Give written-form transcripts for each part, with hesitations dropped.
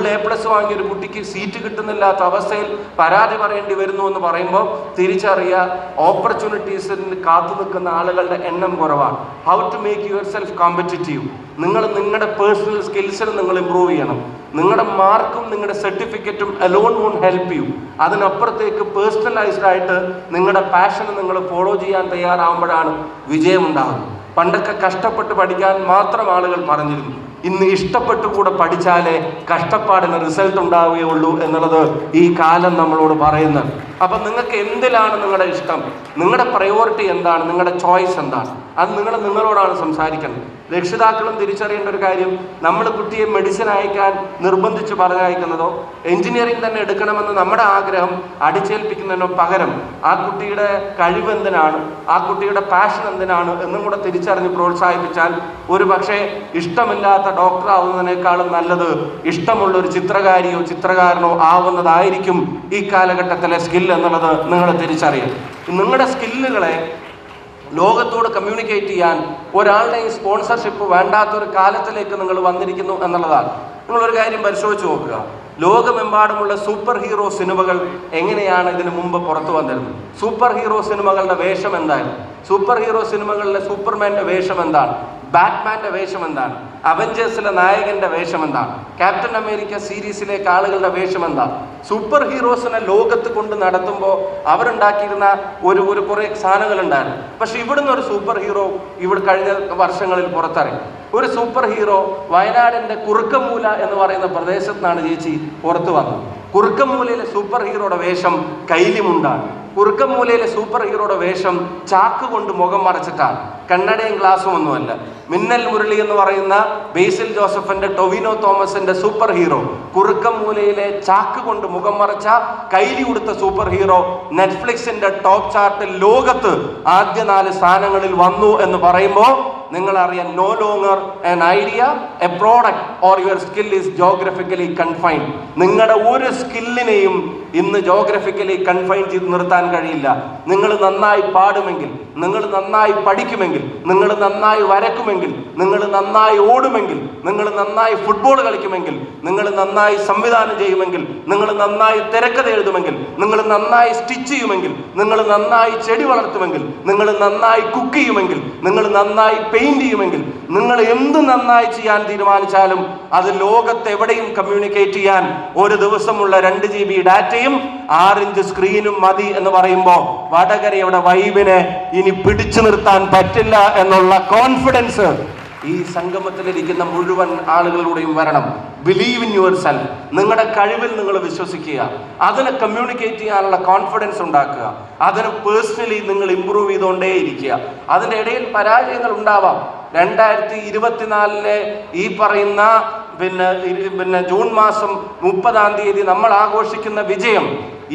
Full A+ വാങ്ങിയ ഒരു കുട്ടിക്ക് സീറ്റ് കിട്ടുന്നില്ലാത്ത അവസ്ഥയിൽ പരാതി പറയേണ്ടി വരുന്നു എന്ന് പറയുമ്പോൾ തിരിച്ചറിയുക, ഓപ്പർച്യൂണിറ്റീസിന് കാത്തു നിൽക്കുന്ന ആളുകളുടെ എണ്ണം കുറവാണ്. How to make yourself competitive. നിങ്ങളുടെ പേഴ്സണൽ സ്കിൽസിൽ നിങ്ങൾ ഇമ്പ്രൂവ് ചെയ്യണം. നിങ്ങളുടെ മാർക്കും നിങ്ങളുടെ സർട്ടിഫിക്കറ്റും അലോൺ വോണ്ട് ഹെൽപ്പ് യു. അതിനപ്പുറത്തേക്ക് പേഴ്സണലൈസ്ഡ് ആയിട്ട് നിങ്ങളുടെ പാഷന് നിങ്ങൾ ഫോളോ ചെയ്യാൻ തയ്യാറാവുമ്പോഴാണ് വിജയം ഉണ്ടാകുന്നത്. പണ്ടൊക്കെ കഷ്ടപ്പെട്ട് പഠിക്കാൻ മാത്രം ആളുകൾ പറഞ്ഞിരുന്നു. ഇന്ന് ഇഷ്ടപ്പെട്ടു കൂടെ പഠിച്ചാലേ കഷ്ടപ്പാടിന് റിസൾട്ട് ഉണ്ടാവുകയുള്ളൂ എന്നുള്ളത് ഈ കാലം നമ്മളോട് പറയുന്നത്. അപ്പം നിങ്ങൾക്ക് എന്തിലാണ് നിങ്ങളുടെ ഇഷ്ടം, നിങ്ങളുടെ പ്രയോറിറ്റി എന്താണ്, നിങ്ങളുടെ ചോയ്സ് എന്താണ്, അത് നിങ്ങളോടാണ് സംസാരിക്കുന്നത്. രക്ഷിതാക്കളും തിരിച്ചറിയേണ്ട ഒരു കാര്യം, നമ്മൾ കുട്ടിയെ മെഡിസിൻ അയക്കാൻ നിർബന്ധിച്ച് പറഞ്ഞയക്കുന്നതോ എഞ്ചിനീയറിംഗ് തന്നെ എടുക്കണമെന്ന് നമ്മുടെ ആഗ്രഹം അടിച്ചേൽപ്പിക്കുന്നതിനോ പകരം ആ കുട്ടിയുടെ കഴിവ് എന്തിനാണ്, ആ കുട്ടിയുടെ പാഷൻ എന്തിനാണ് എന്നും കൂടെ തിരിച്ചറിഞ്ഞ് പ്രോത്സാഹിപ്പിച്ചാൽ ഒരു പക്ഷേ ഇഷ്ടമില്ലാത്ത ഡോക്ടർ ആവുന്നതിനേക്കാളും നല്ലത് ഇഷ്ടമുള്ള ഒരു ചിത്രകാരിയോ ചിത്രകാരനോ ആവുന്നതായിരിക്കും ഈ കാലഘട്ടത്തിലെ സ്കിൽ എന്നുള്ളത് നിങ്ങൾ തിരിച്ചറിയും. നിങ്ങളുടെ സ്കില്ലുകളെ ലോകത്തോട് കമ്മ്യൂണിക്കേറ്റ് ചെയ്യാൻ ഒരാളുടെയും സ്പോൺസർഷിപ്പ് വേണ്ടാത്തൊരു കാലത്തിലേക്ക് നിങ്ങൾ വന്നിരിക്കുന്നു എന്നുള്ളതാണ്. നിങ്ങളൊരു കാര്യം പരിശോധിച്ച് നോക്കുക. ലോകമെമ്പാടുമുള്ള സൂപ്പർ ഹീറോ സിനിമകൾ എങ്ങനെയാണ് ഇതിനു മുമ്പ് പുറത്തു വന്നിരുന്നത്? സൂപ്പർ ഹീറോ സിനിമകളുടെ വേഷം എന്തായിരുന്നു? സൂപ്പർ ഹീറോ സിനിമകളിലെ സൂപ്പർമാൻ്റെ വേഷം എന്താണ്? ബാറ്റ്മാൻ്റെ വേഷം എന്താണ്? അവഞ്ചേഴ്സിലെ നായകന്റെ വേഷം എന്താണ്? ക്യാപ്റ്റൻ അമേരിക്ക സീരീസിലേക്ക് ആളുകളുടെ വേഷം എന്താണ്? സൂപ്പർ ഹീറോസിനെ ലോകത്ത് കൊണ്ട് നടത്തുമ്പോൾ അവരുണ്ടാക്കിയിരുന്ന ഒരു കുറേ സാധനങ്ങൾ ഉണ്ടായിരുന്നു. പക്ഷെ ഇവിടുന്ന് ഒരു സൂപ്പർ ഹീറോ ഇവിടെ കഴിഞ്ഞ വർഷങ്ങളിൽ പുറത്തിറങ്ങി. ഒരു സൂപ്പർ ഹീറോ വയനാടിൻ്റെ കുറുക്കമൂല എന്ന് പറയുന്ന പ്രദേശത്തു നിന്നാണ് ചേച്ചി പുറത്തു വന്നത്. കുറുക്കമൂലയിലെ സൂപ്പർ ഹീറോയുടെ വേഷം കൈലിമുണ്ടാണ്. കുറുക്കമൂലയിലെ സൂപ്പർ ഹീറോയുടെ വേഷം ചാക്ക് കൊണ്ട് മുഖം മറച്ചിട്ടാണ്. കണ്ണടയും ഗ്ലാസും ഒന്നുമല്ല. മിന്നൽ മുരളി എന്ന് പറയുന്ന ബേസിൽ ജോസഫിന്റെ ടൊവിനോ തോമസിന്റെ സൂപ്പർ ഹീറോ കുറുക്കമൂലയിലെ ചാക്ക് കൊണ്ട് മുഖം മറച്ച കൈലി ഉടുത്ത സൂപ്പർ ഹീറോ നെറ്റ്ഫ്ലിക്സിന്റെ ടോപ്പ് ചാർട്ടിൽ ലോകത്ത് ആദ്യ 4 സ്ഥാനങ്ങളിൽ വന്നു എന്ന് പറയുമ്പോൾ നിങ്ങൾ അറിയാൻ, no longer an idea, a product or your skill is geographically confined. നിങ്ങളുടെ ഒരു സ്കില്ലിനെയും ഇന്ന് ജോഗ്രഫിക്കലി കൺഫൈൻ ചെയ്ത് നിർത്താൻ കഴിയില്ല. നിങ്ങൾ നന്നായി പാടുമെങ്കിൽ, നിങ്ങൾ നന്നായി പഠിക്കുമെങ്കിൽ, നിങ്ങൾ നന്നായി വരക്കുമെങ്കിൽ, നിങ്ങൾ നന്നായി ഓടുമെങ്കിൽ, നിങ്ങൾ നന്നായി ഫുട്ബോൾ കളിക്കുമെങ്കിൽ, നിങ്ങൾ നന്നായി സംവിധാനം ചെയ്യുമെങ്കിൽ, നിങ്ങൾ നന്നായി തിരക്കഥ എഴുതുമെങ്കിൽ, നിങ്ങൾ നന്നായി സ്റ്റിച്ച് ചെയ്യുമെങ്കിൽ, നിങ്ങൾ നന്നായി ചെടി വളർത്തുമെങ്കിൽ, നിങ്ങൾ നന്നായി കുക്ക് ചെയ്യുമെങ്കിൽ, നിങ്ങൾ നന്നായി പെയിന്റ് ചെയ്യുമെങ്കിൽ, നിങ്ങൾ എന്ത് നന്നായി ചെയ്യാൻ തീരുമാനിച്ചാലും അത് ലോകത്തെവിടെയും കമ്മ്യൂണിക്കേറ്റ് ചെയ്യാൻ ഒരു ദിവസമുള്ള 2 GB ഡാറ്റയും 6 ഇഞ്ച് സ്ക്രീനും മതി എന്ന് പറയുമ്പോൾ വടകരയുടെ വൈബിനെ ഇനി പിടിച്ചു നിർത്താൻ പറ്റില്ല എന്നുള്ള കോൺഫിഡൻസ് ഈ സംഗമത്തിലിരിക്കുന്ന മുഴുവൻ ആളുകളുടെയും വരണം. Believe in your self. നിങ്ങളുടെ കഴിവിൽ നിങ്ങൾ വിശ്വസിക്കുക, അതിനെ കമ്മ്യൂണിക്കേറ്റ് ചെയ്യാനുള്ള കോൺഫിഡൻസ് ഉണ്ടാക്കുക, അതിന് പേഴ്സണലി നിങ്ങൾ ഇമ്പ്രൂവ് ചെയ്തുകൊണ്ടേ ഇരിക്കുക. അതിൻ്റെ ഇടയിൽ പരാജയങ്ങൾ ഉണ്ടാവാം. 2024 ഈ പറയുന്ന പിന്നെ ജൂൺ മാസം 30-ാം തീയതി നമ്മൾ ആഘോഷിക്കുന്ന വിജയം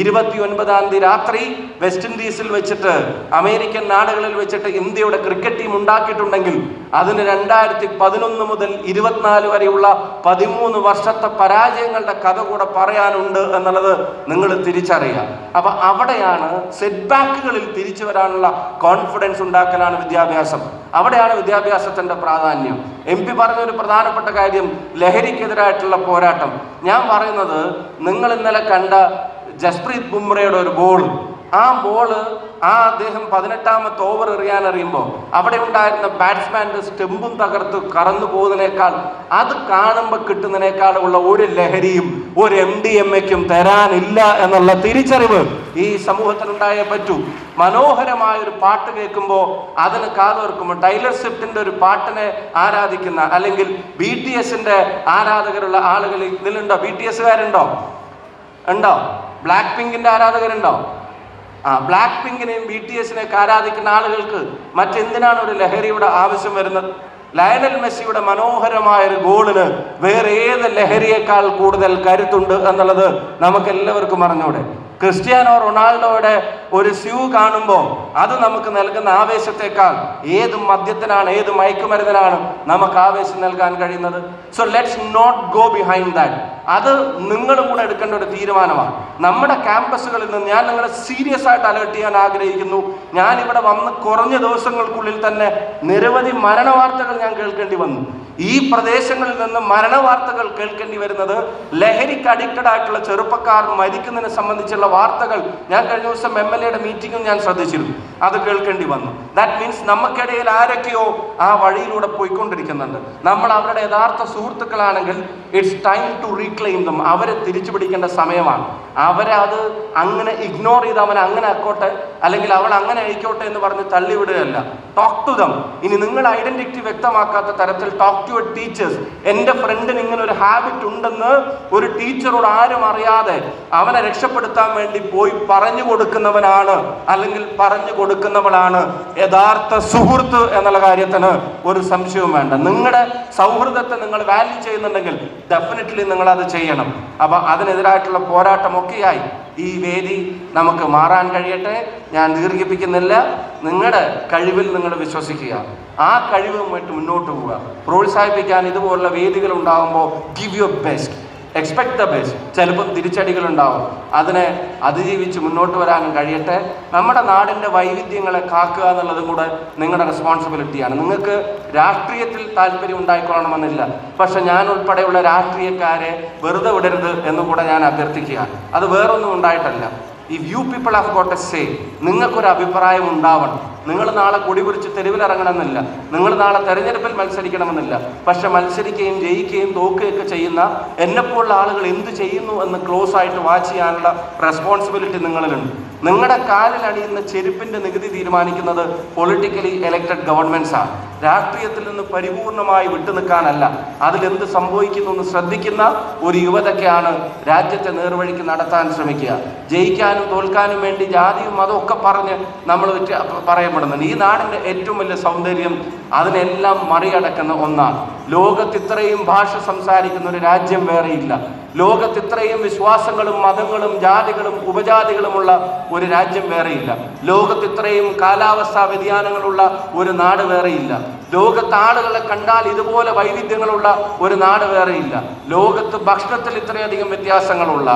29-ാം തീയതി രാത്രി വെസ്റ്റ് ഇൻഡീസിൽ വെച്ചിട്ട്, അമേരിക്കൻ നാടുകളിൽ വെച്ചിട്ട് ഇന്ത്യയുടെ ക്രിക്കറ്റ് ടീം ഉണ്ടാക്കിയിട്ടുണ്ടെങ്കിൽ അതിന് 2011 മുതൽ 24 വരെയുള്ള 13 വർഷത്തെ പരാജയങ്ങളുടെ കഥ കൂടെ പറയാനുണ്ട് എന്നുള്ളത് നിങ്ങൾ തിരിച്ചറിയുക. അപ്പൊ അവിടെയാണ് സെറ്റ് ബാക്കുകളിൽ തിരിച്ചു വരാനുള്ള കോൺഫിഡൻസ് ഉണ്ടാക്കലാണ് വിദ്യാഭ്യാസം. അവിടെയാണ് വിദ്യാഭ്യാസത്തിന്റെ പ്രാധാന്യം. MP പറഞ്ഞൊരു പ്രധാനപ്പെട്ട കാര്യം, ലഹരിക്കെതിരായിട്ടുള്ള പോരാട്ടം. ഞാൻ പറയുന്നത്, നിങ്ങൾ ഇന്നലെ കണ്ട ജസ്പ്രീത് ബുംറയുടെ ഒരു ബോൾ, ആ ബോള് അദ്ദേഹം 18ാമത്തെ ഓവർ എറിയാനറിയുമ്പോൾ അവിടെ ഉണ്ടായിരുന്ന ബാറ്റ്സ്മാൻ്റെ സ്റ്റെമ്പും തകർത്ത് കറന്നു പോകുന്നതിനേക്കാൾ, അത് കാണുമ്പോൾ കിട്ടുന്നതിനേക്കാളുള്ള ഒരു ലഹരിയും ഒരു MDMAക്കും തരാനില്ല എന്നുള്ള തിരിച്ചറിവ് ഈ സമൂഹത്തിനുണ്ടായേ പറ്റൂ. മനോഹരമായൊരു പാട്ട് കേൾക്കുമ്പോൾ അതിന് കാതോർക്കുമ്പോൾ, ടൈലർ സ്വിഫ്റ്റിന്റെ ഒരു പാട്ടിനെ ആരാധിക്കുന്ന അല്ലെങ്കിൽ BTSന്റെ ആരാധകരുള്ള ആളുകൾ ഇതിലുണ്ടോ? BTSകാരുണ്ടോ? ഉണ്ടോ? ബ്ലാക്ക് പിങ്കിന്റെ ആരാധകരുണ്ടോ? ബ്ലാക്ക് പിങ്കിനെയും BTSനെയൊക്കെ ആരാധിക്കുന്ന ആളുകൾക്ക് മറ്റെന്തിനാണ് ഒരു ലഹരിയുടെ ആവശ്യം വരുന്നത്? ലയണൽ മെസ്സിയുടെ മനോഹരമായൊരു ഗോളിന് വേറെ ഏത് ലഹരിയേക്കാൾ കൂടുതൽ കരുത്തുണ്ട് എന്നുള്ളത് നമുക്കെല്ലാവർക്കും അറിഞ്ഞൂടെ? ക്രിസ്ത്യാനോ റൊണാൾഡോയുടെ ഒരു സ്യൂ കാണുമ്പോൾ അത് നമുക്ക് നൽകുന്ന ആവേശത്തെക്കാൾ ഏത് മദ്യത്തിനാണ്, ഏത് മയക്കുമരുന്നിനാണ് നമുക്ക് ആവേശം നൽകാൻ കഴിയുന്നത്? So let's not go behind that. അത് നിങ്ങളും കൂടെ എടുക്കേണ്ട ഒരു തീരുമാനമാണ്. നമ്മുടെ ക്യാമ്പസുകളിൽ നിന്ന് ഞാൻ നിങ്ങളെ സീരിയസ് ആയിട്ട് അലേർട്ട് ചെയ്യാൻ ആഗ്രഹിക്കുന്നു. ഞാൻ ഇവിടെ വന്ന് കുറഞ്ഞ ദിവസങ്ങൾക്കുള്ളിൽ തന്നെ നിരവധി മരണ വാർത്തകൾ ഞാൻ കേൾക്കേണ്ടി വന്നു. ഈ പ്രദേശങ്ങളിൽ നിന്ന് മരണവാർത്തകൾ കേൾക്കേണ്ടി വരുന്നത്, ലഹരിക്ക് അഡിക്റ്റഡ് ആയിട്ടുള്ള ചെറുപ്പക്കാർ മരിക്കുന്നതിനെ സംബന്ധിച്ചുള്ള വാർത്തകൾ ഞാൻ കഴിഞ്ഞ ദിവസം MLA മീറ്റിംഗും ഞാൻ ശ്രദ്ധിച്ചിരുന്നു. അത് കേൾക്കേണ്ടി വന്നു. ദാറ്റ് മീൻസ് നമുക്കിടയിൽ ആരൊക്കെയോ ആ വഴിയിലൂടെ പോയിക്കൊണ്ടിരിക്കുന്നുണ്ട്. നമ്മൾ അവരുടെ യഥാർത്ഥ സുഹൃത്തുക്കളാണെങ്കിൽ it's time to reclaim them. അവരെ തിരിച്ചു പിടിക്കേണ്ട സമയമാണ്. അവരെ അത് അങ്ങനെ ഇഗ്നോർ ചെയ്ത് അവൻ അങ്ങനെ ആക്കോട്ടെ അല്ലെങ്കിൽ അവൾ അങ്ങനെ ആയിക്കോട്ടെ എന്ന് പറഞ്ഞ് തള്ളിവിടുകയല്ല. Talk to them. ഇനി നിങ്ങൾ ഐഡന്റിറ്റി വ്യക്തമാക്കാത്ത തരത്തിൽ ടോക്ക് ടു യുവർ ടീച്ചേഴ്സ്. എൻ്റെ ഫ്രണ്ടിന് ഇങ്ങനെ ഒരു ഹാബിറ്റ് ഉണ്ടെന്ന് ഒരു ടീച്ചറോട് ആരും അറിയാതെ അവനെ രക്ഷപ്പെടുത്താൻ വേണ്ടി പോയി പറഞ്ഞു കൊടുക്കുന്നവനാണ് അല്ലെങ്കിൽ പറഞ്ഞു കൊടുക്കുന്നവളാണ് യഥാർത്ഥ സുഹൃത്ത് എന്നുള്ള കാര്യത്തിന് ഒരു സംശയവും വേണ്ട. നിങ്ങളുടെ സൗഹൃദത്തെ നിങ്ങൾ വാല്യൂ ചെയ്യുന്നുണ്ടെങ്കിൽ ഡെഫിനറ്റ്ലി നിങ്ങൾ അത് ചെയ്യണം. അപ്പൊ അതിനെതിരായിട്ടുള്ള പോരാട്ടമൊക്കെയായി ഈ വേദി നമുക്ക് മാറാൻ കഴിയട്ടെ. ഞാൻ ദീർഘിപ്പിക്കുന്നില്ല. നിങ്ങളുടെ കഴിവിൽ നിങ്ങൾ വിശ്വസിക്കുക, ആ കഴിവുമായിട്ട് മുന്നോട്ട് പോവുക. പ്രോത്സാഹിപ്പിക്കാൻ ഇതുപോലുള്ള വേദികൾ ഉണ്ടാകുമ്പോൾ give your best, expect the best. ചിലപ്പം തിരിച്ചടികളുണ്ടാവും, അതിനെ അതിജീവിച്ച് മുന്നോട്ട് വരാനും കഴിയട്ടെ. നമ്മുടെ നാടിൻ്റെ വൈവിധ്യങ്ങളെ കാക്കുക എന്നുള്ളതും കൂടെ നിങ്ങളുടെ റെസ്പോൺസിബിലിറ്റിയാണ്. നിങ്ങൾക്ക് രാഷ്ട്രീയത്തിൽ താല്പര്യം ഉണ്ടായിക്കൊള്ളണമെന്നില്ല, പക്ഷെ ഞാൻ ഉൾപ്പെടെയുള്ള രാഷ്ട്രീയക്കാരെ വെറുതെ വിടരുത് എന്നുകൂടെ ഞാൻ അഭ്യർത്ഥിക്കുകയാണ്. അത് വേറൊന്നും ഉണ്ടായിട്ടല്ല. If you people have got a say, നിങ്ങൾക്കൊരു അഭിപ്രായം ഉണ്ടാവണം. നിങ്ങൾ നാളെ കൊടി പിടിച്ച് തെരുവിലിറങ്ങണമെന്നില്ല, നിങ്ങൾ നാളെ തെരഞ്ഞെടുപ്പിൽ മത്സരിക്കണമെന്നില്ല. പക്ഷെ മത്സരിക്കുകയും ജയിക്കുകയും തോക്കുകയൊക്കെ ചെയ്യുന്ന എന്നെപ്പോലുള്ള ആളുകൾ എന്ത് ചെയ്യുന്നു എന്ന് ക്ലോസ് ആയിട്ട് വാച്ച് ചെയ്യാനുള്ള റെസ്പോൺസിബിലിറ്റി നിങ്ങളിലുണ്ട്. നിങ്ങളുടെ കാലിൽ അണിയുന്ന ചെരുപ്പിൻ്റെ നികുതി തീരുമാനിക്കുന്നത് പൊളിറ്റിക്കലി എലക്റ്റഡ് ഗവൺമെൻറ്റ്സാണ്. രാഷ്ട്രീയത്തിൽ നിന്ന് പരിപൂർണമായി വിട്ടുനിൽക്കാനല്ല, അതിലെന്ത് സംഭവിക്കുന്നു എന്ന് ശ്രദ്ധിക്കുന്ന ഒരു യുവതയ്ക്കാണ് രാജ്യത്തെ നേർവഴിക്ക് നടത്താൻ ശ്രമിക്കുക. ജയിക്കാനും തോൽക്കാനും വേണ്ടി ജാതിയും മതവും ഒക്കെ പറഞ്ഞ് നമ്മൾ പറയപ്പെടുന്നുണ്ട്. ഈ നാടിൻ്റെ ഏറ്റവും വലിയ സൗന്ദര്യം അതിനെല്ലാം മറികടക്കുന്ന ഒന്നാണ്. ലോകത്ത് ഇത്രയും ഭാഷ സംസാരിക്കുന്ന ഒരു രാജ്യം വേറെയില്ല. ലോകത്ത് ഇത്രയും വിശ്വാസങ്ങളും മതങ്ങളും ജാതികളും ഉപജാതികളുമുള്ള ഒരു രാജ്യം വേറെയില്ല. ലോകത്ത് ഇത്രയും കാലാവസ്ഥാ വ്യതിയാനങ്ങളുള്ള ഒരു നാട് വേറെയില്ല. ലോകത്ത് ആളുകളെ കണ്ടാൽ ഇതുപോലെ വൈവിധ്യങ്ങളുള്ള ഒരു നാട് വേറെയില്ല. ലോകത്ത് ഭക്ഷണത്തിൽ ഇത്രയധികം വ്യത്യാസങ്ങളുള്ള,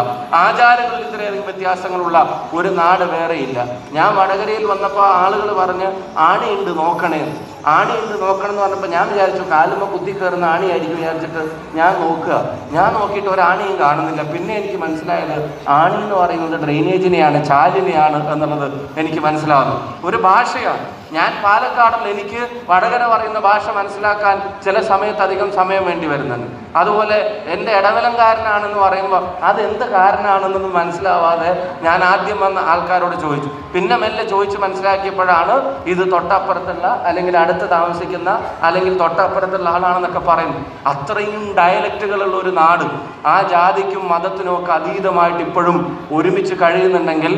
ആചാരങ്ങളിൽ ഇത്രയധികം വ്യത്യാസങ്ങളുള്ള ഒരു നാട് വേറെയില്ല. ഞാൻ വടകരയിൽ വന്നപ്പോൾ ആളുകൾ പറഞ്ഞ് ആണിയുണ്ട് നോക്കണേ, ആണിയുണ്ട് നോക്കണം എന്ന് പറഞ്ഞപ്പോൾ ഞാൻ വിചാരിച്ചു കാലുമ്മ കുത്തി കയറുന്ന ആണിയായിരിക്കും വിചാരിച്ചിട്ട് ഞാൻ നോക്കിയിട്ട് ഒരാണിയും കാണുന്നില്ല. പിന്നെ എനിക്ക് മനസ്സിലായത് ആണി എന്ന് പറയുന്നത് ഡ്രെയിനേജിനെയാണ്, ചാലിനെയാണ് എന്നുള്ളത് എനിക്ക് മനസ്സിലാവുന്നു. ഒരു ഭാഷയാണ്. ഞാൻ പാലക്കാടിൽ, എനിക്ക് വടകര പറയുന്ന ഭാഷ മനസ്സിലാക്കാൻ ചില സമയത്ത് അധികം സമയം വേണ്ടി വരുന്നുണ്ട്. അതുപോലെ എൻ്റെ ഇടവലംകാരനാണെന്ന് പറയുമ്പോൾ അതെന്ത് കാരനാണെന്നൊന്നും മനസ്സിലാവാതെ ഞാൻ ആദ്യം വന്ന ആൾക്കാരോട് ചോദിച്ചു. പിന്നെ മെല്ലെ ചോദിച്ച് മനസ്സിലാക്കിയപ്പോഴാണ് ഇത് തൊട്ടപ്പുറത്തുള്ള അല്ലെങ്കിൽ അടുത്ത് താമസിക്കുന്ന അല്ലെങ്കിൽ തൊട്ടപ്പുറത്തുള്ള ആളാണെന്നൊക്കെ പറയുന്നു. അത്രയും ഡയലക്റ്റുകളുള്ള ഒരു നാട്, ആ ജാതിക്കും മതത്തിനും ഒക്കെ അതീതമായിട്ട് ഇപ്പോഴും ഒരുമിച്ച് കഴിയുന്നുണ്ടെങ്കിൽ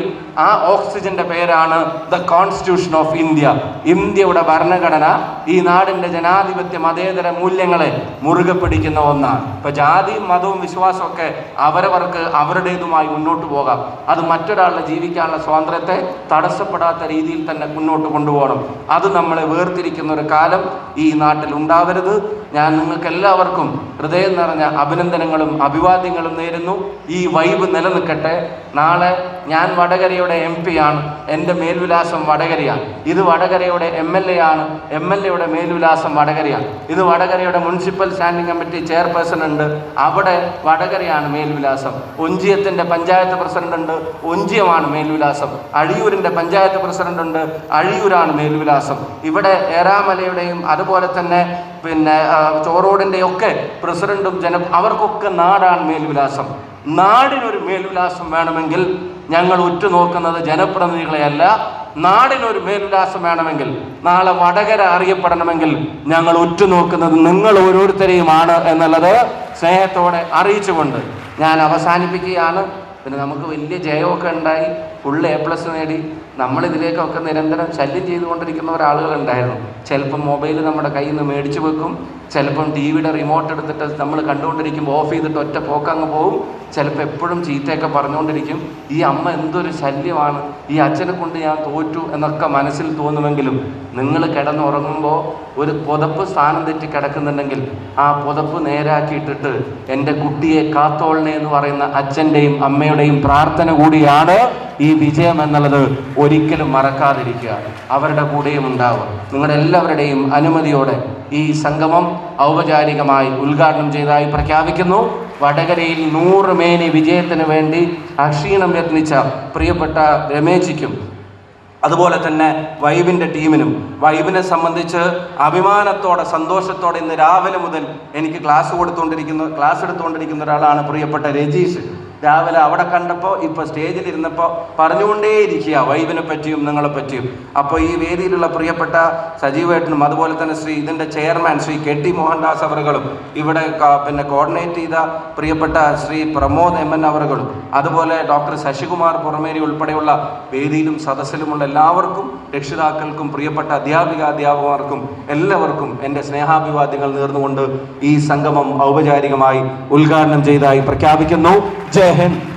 ആ ഓക്സിജന്റെ പേരാണ് ദ കോൺസ്റ്റിറ്റ്യൂഷൻ ഓഫ് ഇന്ത്യ. ഇന്ത്യയുടെ ഭരണഘടന ഈ നാടിൻ്റെ ജനാധിപത്യ മതേതര മൂല്യങ്ങളെ മുറുകെ പിടിക്കുന്ന ഒന്നാണ്. ഇപ്പൊ ജാതിയും മതവും വിശ്വാസവും ഒക്കെ അവരവർക്ക് അവരുടേതുമായി മുന്നോട്ട് പോകാം. അത് മറ്റൊരാളുടെ ജീവിക്കാനുള്ള സ്വാതന്ത്ര്യത്തെ തടസ്സപ്പെടാത്ത രീതിയിൽ തന്നെ മുന്നോട്ട് കൊണ്ടുപോകണം. അത് നമ്മളെ വേർതിരിക്കുന്ന ഒരു കാലം ഈ നാട്ടിൽ ഉണ്ടാവരുത്. ഞാൻ നിങ്ങൾക്ക് എല്ലാവർക്കും ഹൃദയം നിറഞ്ഞ അഭിനന്ദനങ്ങളും അഭിവാദ്യങ്ങളും നേരുന്നു. ഈ വൈബ് നിലനിൽക്കട്ടെ. നാളെ ഞാൻ വടകരയുടെ MP ആണ്, എൻ്റെ മേൽവിലാസം വടകരയാണ്. ഇത് വടകരയുടെ MLA ആണ്, MLAയുടെ മേൽവിലാസം വടകരയാണ്. ഇത് വടകരയുടെ മുനിസിപ്പൽ സ്റ്റാൻഡിംഗ് കമ്മിറ്റി ചെയർപേഴ്സൺ ഉണ്ട്, അവിടെ വടകരയാണ് മേൽവിലാസം. ഒഞ്ചിയത്തിൻ്റെ പഞ്ചായത്ത് പ്രസിഡന്റ് ഉണ്ട്, ഒഞ്ചിയമാണ് മേൽവിലാസം. അഴിയൂരിൻ്റെ പഞ്ചായത്ത് പ്രസിഡന്റ് ഉണ്ട്, അഴിയൂരാണ് മേൽവിലാസം. ഇവിടെ ഏറാമലയുടെയും അതുപോലെ തന്നെ ചോറോടിൻ്റെയും ഒക്കെ പ്രസിഡന്റും അവർക്കൊക്കെ നാടാണ് മേൽവിലാസം. നാടിനൊരു മേൽവിലാസം വേണമെങ്കിൽ ഞങ്ങൾ ഉറ്റുനോക്കുന്നത് ജനപ്രതിനിധികളെയല്ല. നാടിനൊരു മേൽവിലാസം വേണമെങ്കിൽ, നാളെ വടകര അറിയപ്പെടണമെങ്കിൽ ഞങ്ങൾ ഉറ്റുനോക്കുന്നത് നിങ്ങൾ ഓരോരുത്തരെയുമാണ് എന്നുള്ളത് സ്നേഹത്തോടെ അറിയിച്ചുകൊണ്ട് ഞാൻ അവസാനിപ്പിക്കുകയാണ്. പിന്നെ നമുക്ക് വലിയ ജയമൊക്കെ ഉണ്ടായി, ഫുൾ A+ നേടി. നമ്മളിതിലേക്കൊക്കെ നിരന്തരം ശല്യം ചെയ്തുകൊണ്ടിരിക്കുന്ന ഒരാളുകളുണ്ടായിരുന്നു. ചിലപ്പം മൊബൈൽ നമ്മുടെ കയ്യിൽ നിന്ന് മേടിച്ചു വെക്കും, ചിലപ്പം TV-യുടെ റിമോട്ട് എടുത്തിട്ട് നമ്മൾ കണ്ടുകൊണ്ടിരിക്കുമ്പോൾ ഓഫ് ചെയ്തിട്ട് ഒറ്റ പോക്കങ്ങ് പോവും. ചിലപ്പോൾ എപ്പോഴും ചീത്തയൊക്കെ പറഞ്ഞുകൊണ്ടിരിക്കും. ഈ അമ്മ എന്തൊരു ശല്യമാണ്, ഈ അച്ഛനെ കൊണ്ട് ഞാൻ തോറ്റു എന്നൊക്കെ മനസ്സിൽ തോന്നുമെങ്കിലും നിങ്ങൾ കിടന്നുറങ്ങുമ്പോൾ ഒരു പുതപ്പ് സ്ഥാനം തെറ്റി കിടക്കുന്നുണ്ടെങ്കിൽ ആ പുതപ്പ് നേരാക്കിയിട്ടിട്ട് എൻ്റെ കുട്ടിയെ കാത്തോളണേ എന്ന് പറയുന്ന അച്ഛൻ്റെയും അമ്മയുടെയും പ്രാർത്ഥന കൂടിയാണ് ഈ വിജയം എന്നുള്ളത് ഒരിക്കലും മറക്കാതിരിക്കുക. അവരുടെ കൂടെയും ഉണ്ടാവുക. നിങ്ങളുടെ എല്ലാവരുടെയും അനുമതിയോടെ ഈ സംഗമം ഔപചാരികമായി ഉദ്ഘാടനം ചെയ്തതായി പ്രഖ്യാപിക്കുന്നു. വടകരയിൽ 100 മേനി വിജയത്തിന് വേണ്ടി അക്ഷീണം യത്നിച്ച പ്രിയപ്പെട്ട രമേശിക്കും അതുപോലെ തന്നെ വൈബിൻ്റെ ടീമിനും, വൈബിനെ സംബന്ധിച്ച് അഭിമാനത്തോടെ സന്തോഷത്തോടെ ഇന്ന് രാവിലെ മുതൽ എനിക്ക് ക്ലാസ് എടുത്തുകൊണ്ടിരിക്കുന്ന ഒരാളാണ് പ്രിയപ്പെട്ട രജീഷ്. രാവിലെ അവിടെ കണ്ടപ്പോൾ ഇപ്പോൾ സ്റ്റേജിലിരുന്നപ്പോൾ പറഞ്ഞുകൊണ്ടേയിരിക്കുക വൈബിനെ പറ്റിയും നിങ്ങളെ പറ്റിയും. അപ്പോൾ ഈ വേദിയിലുള്ള പ്രിയപ്പെട്ട സജീവേട്ടനും അതുപോലെ തന്നെ ഇതിൻ്റെ ചെയർമാൻ ശ്രീ KT മോഹൻദാസ് അവറുകളും ഇവിടെ കോർഡിനേറ്റ് ചെയ്ത പ്രിയപ്പെട്ട ശ്രീ പ്രമോദ് MN അവറുകളും അതുപോലെ ഡോക്ടർ ശശികുമാർ പുറമേരി ഉൾപ്പെടെയുള്ള വേദിയിലും സദസ്സിലുമുള്ള എല്ലാവർക്കും, രക്ഷിതാക്കൾക്കും, പ്രിയപ്പെട്ട അധ്യാപകർക്കും എല്ലാവർക്കും എൻ്റെ സ്നേഹാഭിവാദ്യങ്ങൾ നേർന്നുകൊണ്ട് ഈ സംഗമം ഔപചാരികമായി ഉദ്ഘാടനം ചെയ്തതായി പ്രഖ്യാപിക്കുന്നു. ജയ് ഹിന്ദ്.